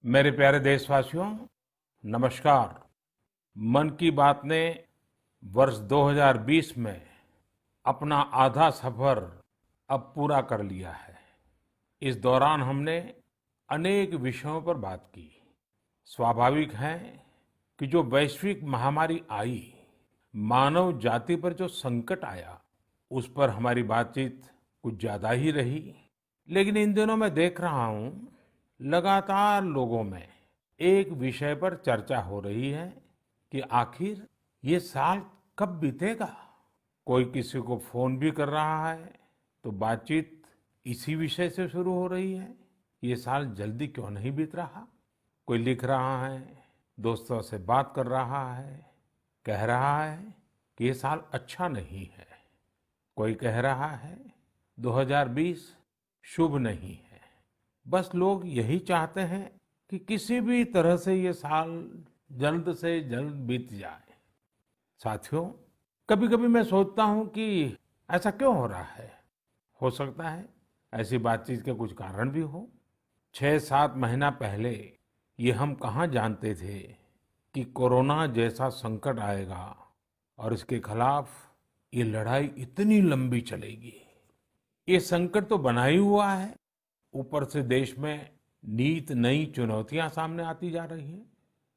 मेरे प्यारे देशवासियों, नमस्कार। मन की बात ने वर्ष 2020 में अपना आधा सफर अब पूरा कर लिया है। इस दौरान हमने अनेक विषयों पर बात की। स्वाभाविक है कि जो वैश्विक महामारी आई, मानव जाति पर जो संकट आया, उस पर हमारी बातचीत कुछ ज्यादा ही रही। लेकिन इन दिनों मैं देख रहा हूं, लगातार लोगों में एक विषय पर चर्चा हो रही है कि आखिर ये साल कब बीतेगा। कोई किसी को फोन भी कर रहा है तो बातचीत इसी विषय से शुरू हो रही है। ये साल जल्दी क्यों नहीं बीत रहा। कोई लिख रहा है, दोस्तों से बात कर रहा है, कह रहा है कि ये साल अच्छा नहीं है। कोई कह रहा है 2020 शुभ नहीं है। बस लोग यही चाहते हैं कि किसी भी तरह से ये साल जल्द से जल्द बीत जाए। साथियों, कभी कभी मैं सोचता हूं कि ऐसा क्यों हो रहा है। हो सकता है ऐसी बातचीत के कुछ कारण भी हो। 6-7 महीना पहले ये हम कहाँ जानते थे कि कोरोना जैसा संकट आएगा और इसके खिलाफ ये लड़ाई इतनी लंबी चलेगी। ये संकट तो बना ही हुआ है, ऊपर से देश में नीत नई चुनौतियां सामने आती जा रही हैं।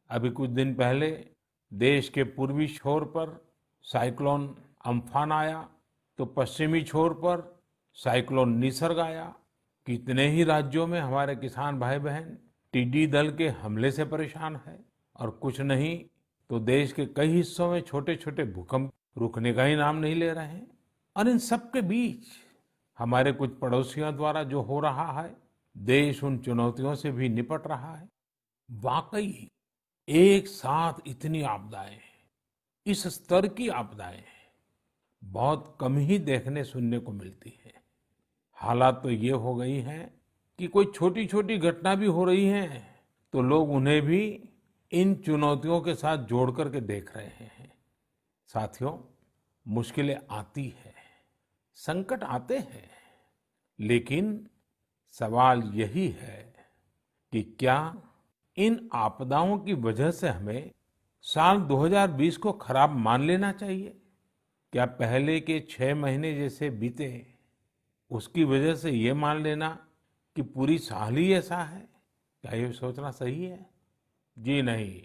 अभी कुछ दिन पहले देश के पूर्वी छोर पर साइक्लोन अम्फान आया, तो पश्चिमी छोर पर साइक्लोन निसर्ग आया। कितने ही राज्यों में हमारे किसान भाई बहन टिड्डी दल के हमले से परेशान है, और कुछ नहीं तो देश के कई हिस्सों में छोटे छोटे भूकंप रुकने का ही नाम नहीं ले रहे हैं। और इन सब के बीच हमारे कुछ पड़ोसियों द्वारा जो हो रहा है, देश उन चुनौतियों से भी निपट रहा है। वाकई एक साथ इतनी आपदाएं, इस स्तर की आपदाएं बहुत कम ही देखने सुनने को मिलती है। हालात तो ये हो गई हैं कि कोई छोटी छोटी घटना भी हो रही है तो लोग उन्हें भी इन चुनौतियों के साथ जोड़ करके देख रहे हैं। साथियों, मुश्किलें आती है, संकट आते हैं, लेकिन सवाल यही है कि क्या इन आपदाओं की वजह से हमें साल 2020 को खराब मान लेना चाहिए। क्या पहले के 6 महीने जैसे बीते, उसकी वजह से ये मान लेना कि पूरी साल ही ऐसा है, क्या ये सोचना सही है? जी नहीं,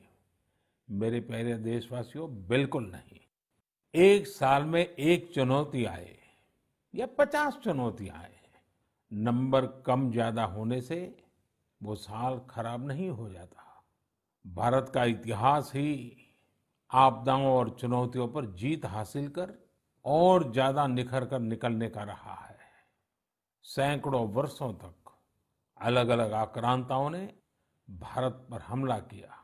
मेरे प्यारे देशवासियों, बिल्कुल नहीं। एक साल में एक चुनौती आए या 50 चुनौतियां आए, नंबर कम ज्यादा होने से वो साल खराब नहीं हो जाता। भारत का इतिहास ही आपदाओं और चुनौतियों पर जीत हासिल कर और ज्यादा निखर कर निकलने का रहा है। सैकड़ों वर्षों तक अलग अलग आक्रांताओं ने भारत पर हमला किया,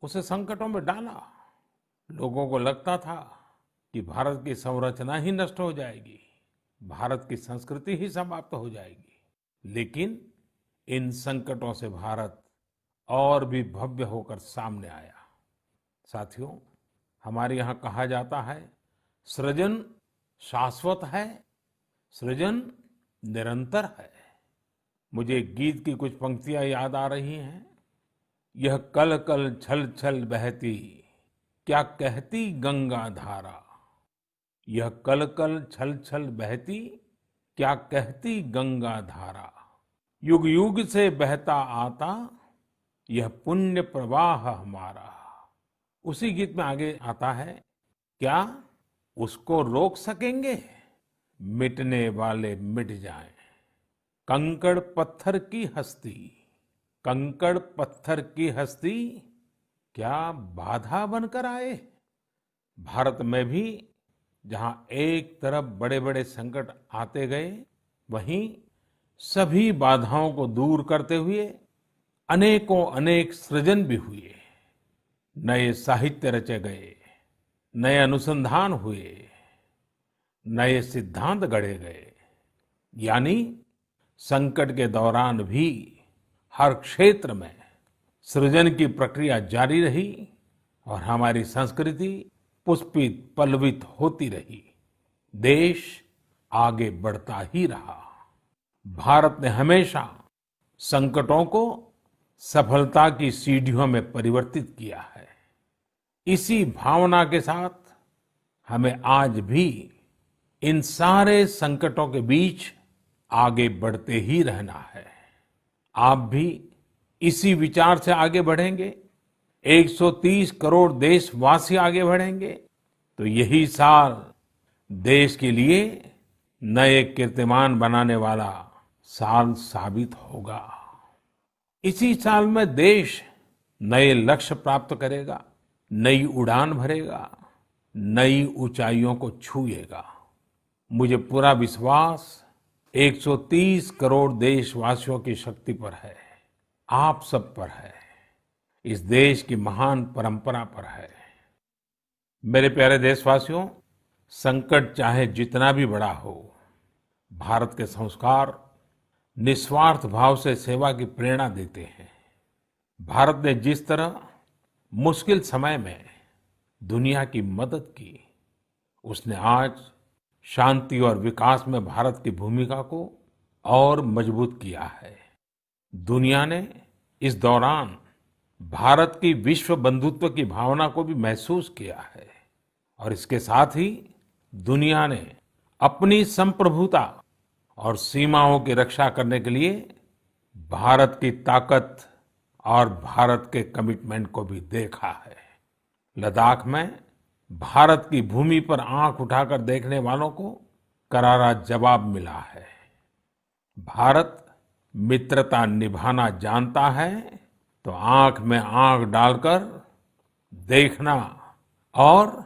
उसे संकटों में डाला। लोगों को लगता था कि भारत की संरचना ही नष्ट हो जाएगी, भारत की संस्कृति ही समाप्त हो जाएगी। लेकिन इन संकटों से भारत और भी भव्य होकर सामने आया। साथियों, हमारे यहाँ कहा जाता है, सृजन शाश्वत है, सृजन निरंतर है। मुझे एक गीत की कुछ पंक्तियां याद आ रही हैं। यह कल कल छल छल बहती, क्या कहती गंगा धारा। यह कल कल छल छल बहती, क्या कहती गंगा धारा। युग युग से बहता आता, यह पुण्य प्रवाह हमारा। उसी गीत में आगे आता है, क्या उसको रोक सकेंगे, मिटने वाले मिट जाएं। कंकड़ पत्थर की हस्ती, कंकड़ पत्थर की हस्ती, क्या बाधा बनकर आए। भारत में भी जहां एक तरफ बड़े बड़े संकट आते गए, वहीं सभी बाधाओं को दूर करते हुए अनेकों अनेक सृजन भी हुए। नए साहित्य रचे गए, नए अनुसंधान हुए, नए सिद्धांत गढ़े गए। यानी संकट के दौरान भी हर क्षेत्र में सृजन की प्रक्रिया जारी रही और हमारी संस्कृति पुष्पित पल्लवित होती रही। देश आगे बढ़ता ही रहा। भारत ने हमेशा संकटों को सफलता की सीढ़ियों में परिवर्तित किया है। इसी भावना के साथ हमें आज भी इन सारे संकटों के बीच आगे बढ़ते ही रहना है। आप भी इसी विचार से आगे बढ़ेंगे, 130 करोड़ देशवासी आगे बढ़ेंगे, तो यही साल देश के लिए नए कीर्तिमान बनाने वाला साल साबित होगा। इसी साल में देश नए लक्ष्य प्राप्त करेगा, नई उड़ान भरेगा, नई ऊंचाइयों को छुएगा। मुझे पूरा विश्वास 130 करोड़ देशवासियों की शक्ति पर है, आप सब पर है, इस देश की महान परंपरा पर है। मेरे प्यारे देशवासियों, संकट चाहे जितना भी बड़ा हो, भारत के संस्कार निस्वार्थ भाव से सेवा की प्रेरणा देते हैं। भारत ने जिस तरह मुश्किल समय में दुनिया की मदद की, उसने आज शांति और विकास में भारत की भूमिका को और मजबूत किया है। दुनिया ने इस दौरान भारत की विश्व बंधुत्व की भावना को भी महसूस किया है और इसके साथ ही दुनिया ने अपनी संप्रभुता और सीमाओं की रक्षा करने के लिए भारत की ताकत और भारत के कमिटमेंट को भी देखा है। लद्दाख में भारत की भूमि पर आंख उठाकर देखने वालों को करारा जवाब मिला है। भारत मित्रता निभाना जानता है तो आंख में आंख डालकर देखना और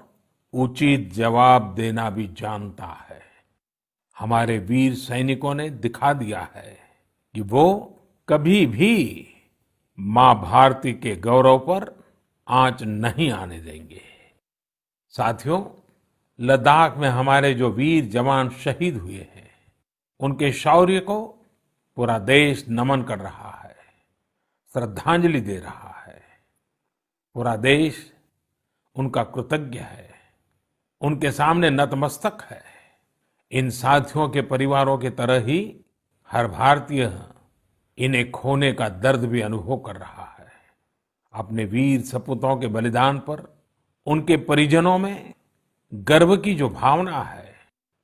उचित जवाब देना भी जानता है। हमारे वीर सैनिकों ने दिखा दिया है कि वो कभी भी मां भारती के गौरव पर आंच नहीं आने देंगे। साथियों, लद्दाख में हमारे जो वीर जवान शहीद हुए हैं, उनके शौर्य को पूरा देश नमन कर रहा है, श्रद्धांजलि दे रहा है। पूरा देश उनका कृतज्ञ है, उनके सामने नतमस्तक है। इन साथियों के परिवारों की तरह ही हर भारतीय इन्हें खोने का दर्द भी अनुभव कर रहा है। अपने वीर सपूतों के बलिदान पर उनके परिजनों में गर्व की जो भावना है,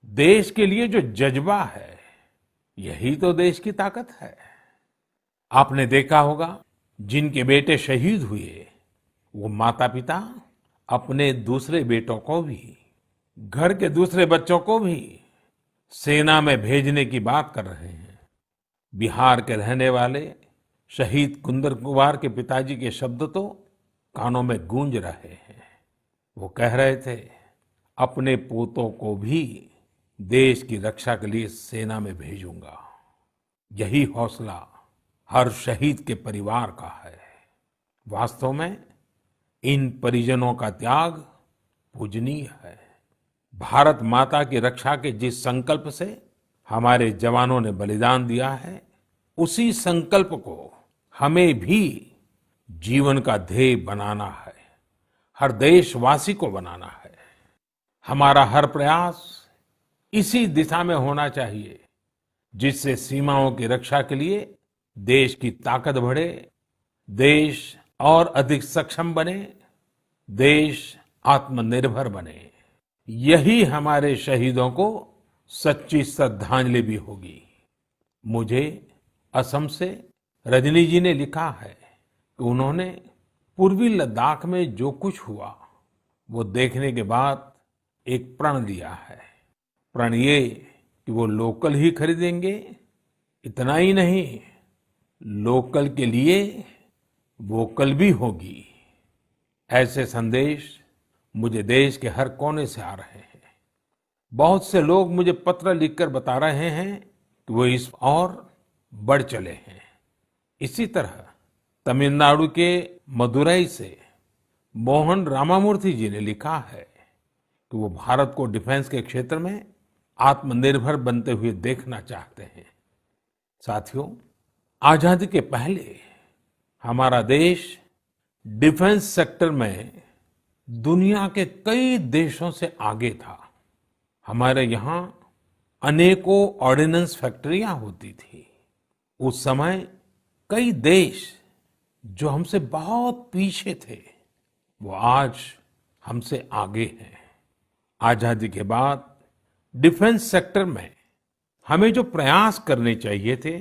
देश के लिए जो जज्बा है, यही तो देश की ताकत है। आपने देखा होगा, जिनके बेटे शहीद हुए, वो माता पिता अपने दूसरे बेटों को भी, घर के दूसरे बच्चों को भी सेना में भेजने की बात कर रहे हैं। बिहार के रहने वाले शहीद कुंदन कुमार के पिताजी के शब्द तो कानों में गूंज रहे हैं। वो कह रहे थे, अपने पोतों को भी देश की रक्षा के लिए सेना में भेजूंगा। यही हौसला हर शहीद के परिवार का है। वास्तव में इन परिजनों का त्याग पूजनीय है। भारत माता की रक्षा के जिस संकल्प से हमारे जवानों ने बलिदान दिया है, उसी संकल्प को हमें भी जीवन का ध्येय बनाना है, हर देशवासी को बनाना है। हमारा हर प्रयास इसी दिशा में होना चाहिए, जिससे सीमाओं की रक्षा के लिए देश की ताकत बढ़े, देश और अधिक सक्षम बने, देश आत्मनिर्भर बने। यही हमारे शहीदों को सच्ची श्रद्धांजलि भी होगी। मुझे असम से रजनी जी ने लिखा है कि उन्होंने पूर्वी लद्दाख में जो कुछ हुआ, वो देखने के बाद एक प्रण लिया है। प्रण ये कि वो लोकल ही खरीदेंगे, इतना ही नहीं, लोकल के लिए वोकल भी होगी। ऐसे संदेश मुझे देश के हर कोने से आ रहे हैं। बहुत से लोग मुझे पत्र लिखकर बता रहे हैं कि वो इस और बढ़ चले हैं। इसी तरह तमिलनाडु के मदुरई से मोहन रामामूर्ति जी ने लिखा है कि वो भारत को डिफेंस के क्षेत्र में आत्मनिर्भर बनते हुए देखना चाहते हैं। साथियों, आजादी के पहले हमारा देश डिफेंस सेक्टर में दुनिया के कई देशों से आगे था। हमारे यहाँ अनेकों ऑर्डिनेंस फैक्ट्रियां होती थी। उस समय कई देश जो हमसे बहुत पीछे थे, वो आज हमसे आगे हैं। आजादी के बाद डिफेंस सेक्टर में हमें जो प्रयास करने चाहिए थे,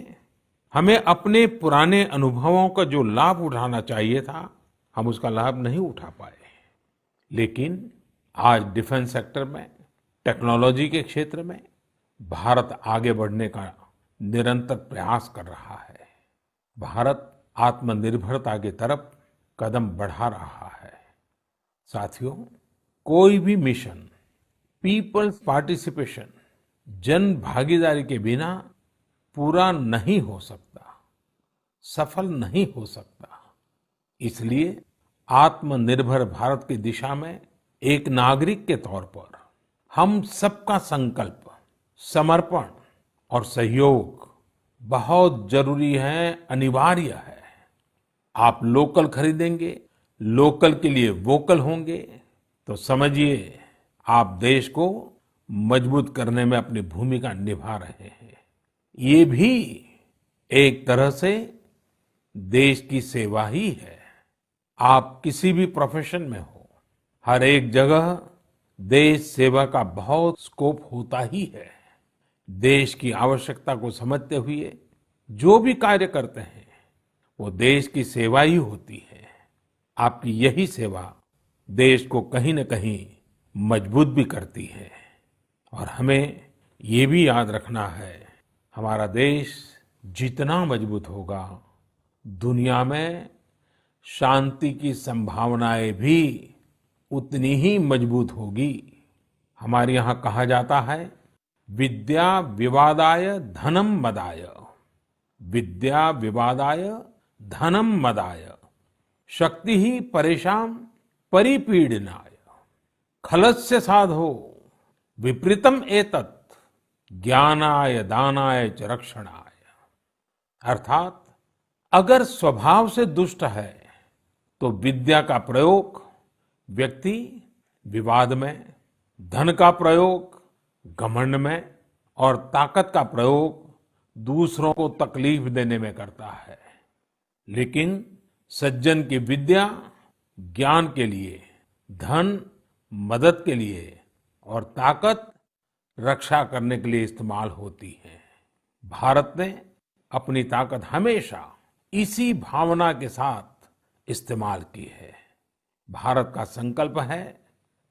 हमें अपने पुराने अनुभवों का जो लाभ उठाना चाहिए था, हम उसका लाभ नहीं उठा पाए। लेकिन आज डिफेंस सेक्टर में, टेक्नोलॉजी के क्षेत्र में भारत आगे बढ़ने का निरंतर प्रयास कर रहा है। भारत आत्मनिर्भरता की तरफ कदम बढ़ा रहा है। साथियों, कोई भी मिशन पीपल्स पार्टिसिपेशन, जन भागीदारी के बिना पूरा नहीं हो सकता, सफल नहीं हो सकता। इसलिए आत्मनिर्भर भारत की दिशा में एक नागरिक के तौर पर हम सबका संकल्प, समर्पण और सहयोग बहुत जरूरी है, अनिवार्य है। आप लोकल खरीदेंगे, लोकल के लिए वोकल होंगे, तो समझिए आप देश को मजबूत करने में अपनी भूमिका निभा रहे हैं। ये भी एक तरह से देश की सेवा ही है। आप किसी भी प्रोफेशन में हो, हर एक जगह देश सेवा का बहुत स्कोप होता ही है। देश की आवश्यकता को समझते हुए जो भी कार्य करते हैं, वो देश की सेवा ही होती है। आपकी यही सेवा देश को कहीं न कहीं मजबूत भी करती है। और हमें ये भी याद रखना है, हमारा देश जितना मजबूत होगा, दुनिया में शांति की संभावनाएं भी उतनी ही मजबूत होगी। हमारे यहाँ कहा जाता है, विद्या विवादाय धनम मदाय, विद्या विवादाय धनम मदाय, शक्ति ही परेशान परिपीडनाय, खलस्य साधो विपरीतम एतत्, ज्ञानाय दानाय च रक्षणाय। अर्थात अगर स्वभाव से दुष्ट है, तो विद्या का प्रयोग व्यक्ति विवाद में, धन का प्रयोग घमंड में और ताकत का प्रयोग दूसरों को तकलीफ देने में करता है। लेकिन सज्जन की विद्या ज्ञान के लिए, धन मदद के लिए और ताकत रक्षा करने के लिए इस्तेमाल होती है। भारत ने अपनी ताकत हमेशा इसी भावना के साथ इस्तेमाल की है। भारत का संकल्प है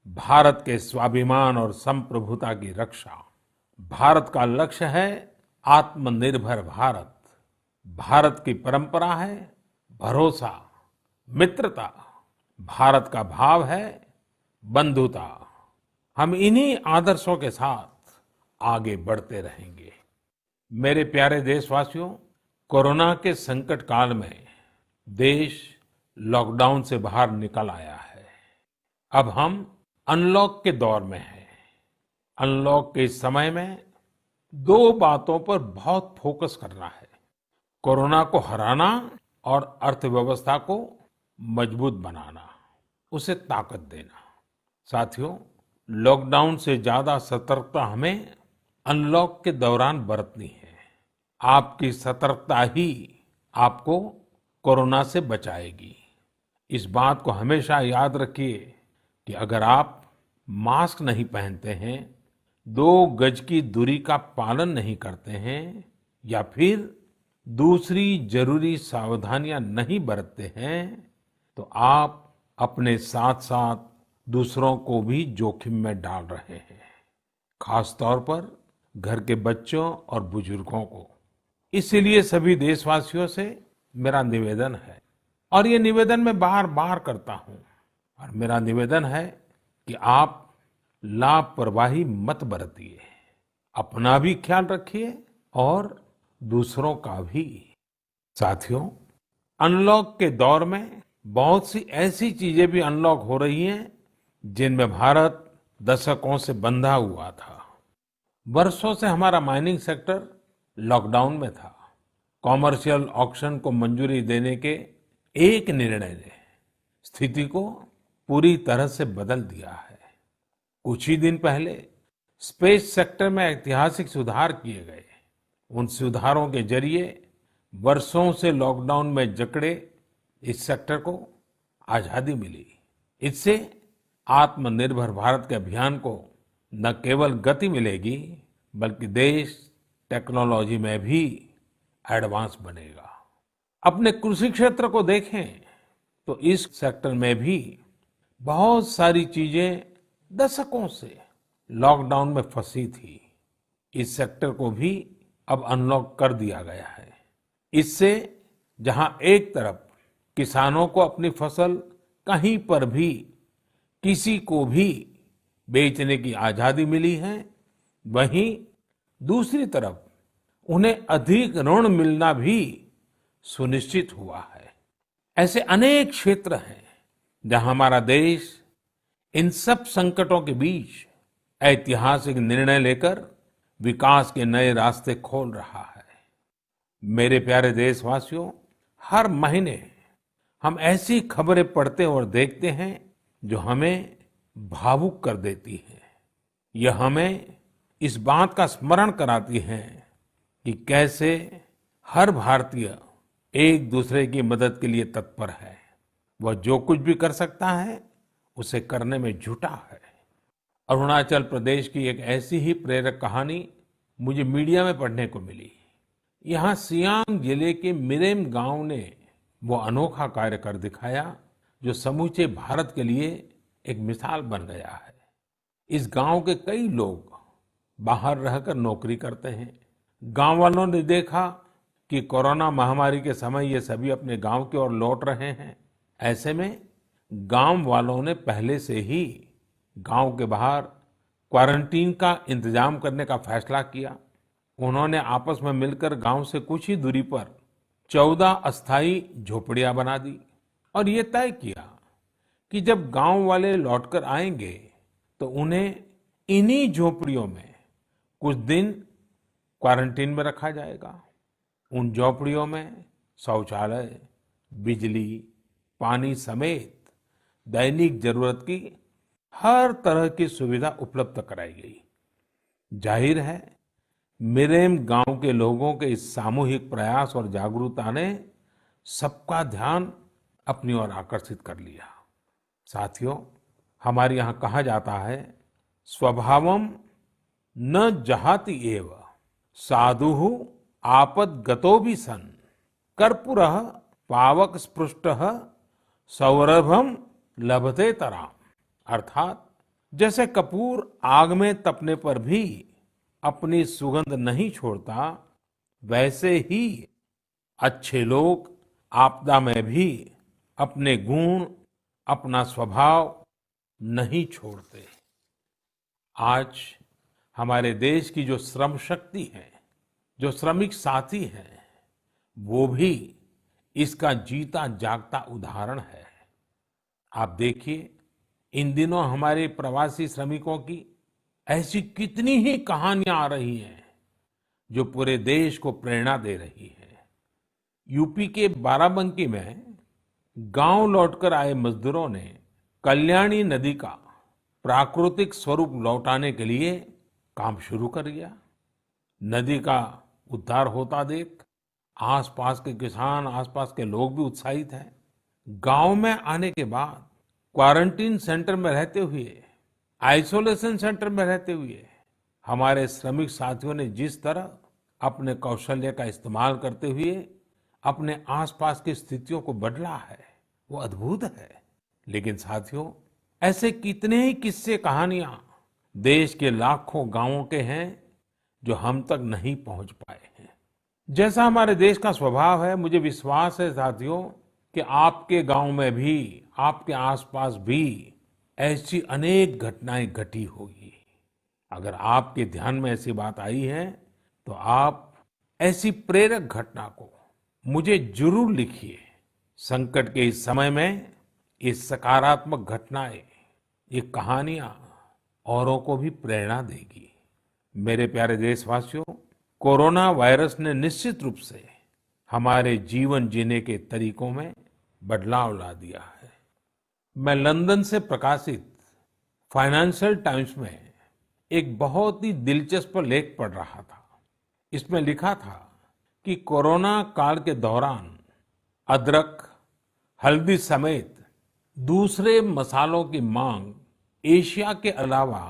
भारत के स्वाभिमान और संप्रभुता की रक्षा। भारत का लक्ष्य है आत्मनिर्भर भारत। भारत की परंपरा है भरोसा, मित्रता। भारत का भाव है बंधुता। हम इन्हीं आदर्शों के साथ आगे बढ़ते रहेंगे। मेरे प्यारे देशवासियों, कोरोना के संकट काल में देश लॉकडाउन से बाहर निकल आया है। अब हम अनलॉक के दौर में हैं। अनलॉक के इस समय में दो बातों पर बहुत फोकस करना है, कोरोना को हराना और अर्थव्यवस्था को मजबूत बनाना, उसे ताकत देना। साथियों, लॉकडाउन से ज्यादा सतर्कता हमें अनलॉक के दौरान बरतनी है। आपकी सतर्कता ही आपको कोरोना से बचाएगी। इस बात को हमेशा याद रखिए कि अगर आप मास्क नहीं पहनते हैं, 2 गज की दूरी का पालन नहीं करते हैं या फिर दूसरी जरूरी सावधानियां नहीं बरतते हैं, तो आप अपने साथ साथ दूसरों को भी जोखिम में डाल रहे हैं, खास तौर पर घर के बच्चों और बुजुर्गों को। इसीलिए सभी देशवासियों से मेरा निवेदन है, और ये निवेदन मैं बार बार करता हूं, और मेरा निवेदन है कि आप लापरवाही मत बरतिए, अपना भी ख्याल रखिए और दूसरों का भी। साथियों, अनलॉक के दौर में बहुत सी ऐसी चीजें भी अनलॉक हो रही हैं जिनमें भारत दशकों से बंधा हुआ था। वर्षों से हमारा माइनिंग सेक्टर लॉकडाउन में था। कॉमर्शियल ऑक्शन को मंजूरी देने के एक निर्णय ने स्थिति को पूरी तरह से बदल दिया है। कुछ ही दिन पहले स्पेस सेक्टर में ऐतिहासिक सुधार किए गए। उन सुधारों के जरिए वर्षों से लॉकडाउन में जकड़े इस सेक्टर को आजादी मिली। इससे आत्मनिर्भर भारत के अभियान को न केवल गति मिलेगी, बल्कि देश टेक्नोलॉजी में भी एडवांस बनेगा। अपने कृषि क्षेत्र को देखें तो इस सेक्टर में भी बहुत सारी चीजें दशकों से लॉकडाउन में फंसी थी। इस सेक्टर को भी अब अनलॉक कर दिया गया है। इससे जहां एक तरफ किसानों को अपनी फसल कहीं पर भी किसी को भी बेचने की आजादी मिली है, वहीं दूसरी तरफ उन्हें अधिक ऋण मिलना भी सुनिश्चित हुआ है। ऐसे अनेक क्षेत्र हैं जहां हमारा देश इन सब संकटों के बीच ऐतिहासिक निर्णय लेकर विकास के नए रास्ते खोल रहा है। मेरे प्यारे देशवासियों, हर महीने हम ऐसी खबरें पढ़ते और देखते हैं जो हमें भावुक कर देती हैं। यह हमें इस बात का स्मरण कराती हैं कि कैसे हर भारतीय एक दूसरे की मदद के लिए तत्पर है। वह जो कुछ भी कर सकता है उसे करने में जुटा है। अरुणाचल प्रदेश की एक ऐसी ही प्रेरक कहानी मुझे मीडिया में पढ़ने को मिली। यहाँ सियांग जिले के मिरेम गांव ने वो अनोखा कार्य कर दिखाया जो समूचे भारत के लिए एक मिसाल बन गया है। इस गांव के कई लोग बाहर रहकर नौकरी करते हैं। गांव वालों ने देखा कि कोरोना महामारी के समय ये सभी अपने गांव की ओर लौट रहे हैं। ऐसे में गांव वालों ने पहले से ही गांव के बाहर क्वारंटीन का इंतजाम करने का फैसला किया। उन्होंने आपस में मिलकर गांव से कुछ ही दूरी पर 14 अस्थायी झोपड़ियां बना दी और ये तय किया कि जब गांव वाले लौटकर आएंगे तो उन्हें इन्हीं झोपड़ियों में कुछ दिन क्वारंटीन में रखा जाएगा। उन झोपड़ियों में शौचालय, बिजली, पानी समेत दैनिक जरूरत की हर तरह की सुविधा उपलब्ध कराई गई। जाहिर है, मिरेम गांव के लोगों के इस सामूहिक प्रयास और जागरूकता ने सबका ध्यान अपनी ओर आकर्षित कर लिया। साथियों, हमारे यहाँ कहा जाता है, स्वभावम न जहाति एव साधुः आपद्गतो भी सन कर्पूरः पावक स्पृष्टः सौरभम लभते तराम। अर्थात जैसे कपूर आग में तपने पर भी अपनी सुगंध नहीं छोड़ता, वैसे ही अच्छे लोग आपदा में भी अपने गुण, अपना स्वभाव नहीं छोड़ते। आज हमारे देश की जो श्रम शक्ति है, जो श्रमिक साथी हैं, वो भी इसका जीता जागता उदाहरण है। आप देखिए, इन दिनों हमारे प्रवासी श्रमिकों की ऐसी कितनी ही कहानियां आ रही हैं जो पूरे देश को प्रेरणा दे रही है। यूपी के बाराबंकी में गांव लौटकर आए मजदूरों ने कल्याणी नदी का प्राकृतिक स्वरूप लौटाने के लिए काम शुरू कर दिया। नदी का उद्धार होता देख आसपास के किसान, आसपास के लोग भी उत्साहित हैं। गांव में आने के बाद क्वारंटीन सेंटर में रहते हुए, आइसोलेशन सेंटर में रहते हुए हमारे श्रमिक साथियों ने जिस तरह अपने कौशल्य का इस्तेमाल करते हुए अपने आसपास की स्थितियों को बदला है, वो अद्भुत है। लेकिन साथियों, ऐसे कितने ही किस्से, कहानियां देश के लाखों गांवों के हैं जो हम तक नहीं पहुंच पाए हैं। जैसा हमारे देश का स्वभाव है, मुझे विश्वास है साथियों कि आपके गांव में भी, आपके आसपास भी ऐसी अनेक घटनाएं घटी होगी। अगर आपके ध्यान में ऐसी बात आई है तो आप ऐसी प्रेरक घटना को मुझे जरूर लिखिए। संकट के इस समय में ये सकारात्मक घटनाएं, ये कहानियां औरों को भी प्रेरणा देगी। मेरे प्यारे देशवासियों, कोरोना वायरस ने निश्चित रूप से हमारे जीवन जीने के तरीकों में बदलाव ला दिया है। मैं लंदन से प्रकाशित फाइनेंशियल टाइम्स में एक बहुत ही दिलचस्प लेख पढ़ रहा था। इसमें लिखा था कि कोरोना काल के दौरान अदरक, हल्दी समेत दूसरे मसालों की मांग एशिया के अलावा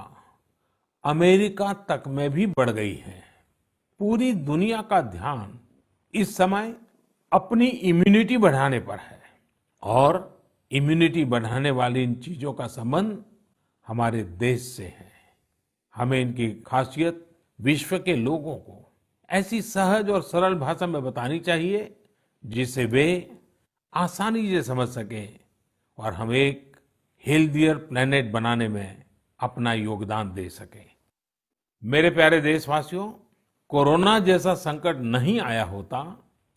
अमेरिका तक में भी बढ़ गई है। पूरी दुनिया का ध्यान इस समय अपनी इम्यूनिटी बढ़ाने पर है और इम्यूनिटी बढ़ाने वाली इन चीजों का संबंध हमारे देश से है। हमें इनकी खासियत विश्व के लोगों को ऐसी सहज और सरल भाषा में बतानी चाहिए जिससे वे आसानी से समझ सकें और हम एक हेल्थियर प्लेनेट बनाने में अपना योगदान दे सकें। मेरे प्यारे देशवासियों, कोरोना जैसा संकट नहीं आया होता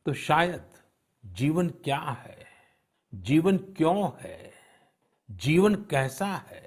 तो शायद जीवन क्या है, जीवन क्यों है, जीवन कैसा है,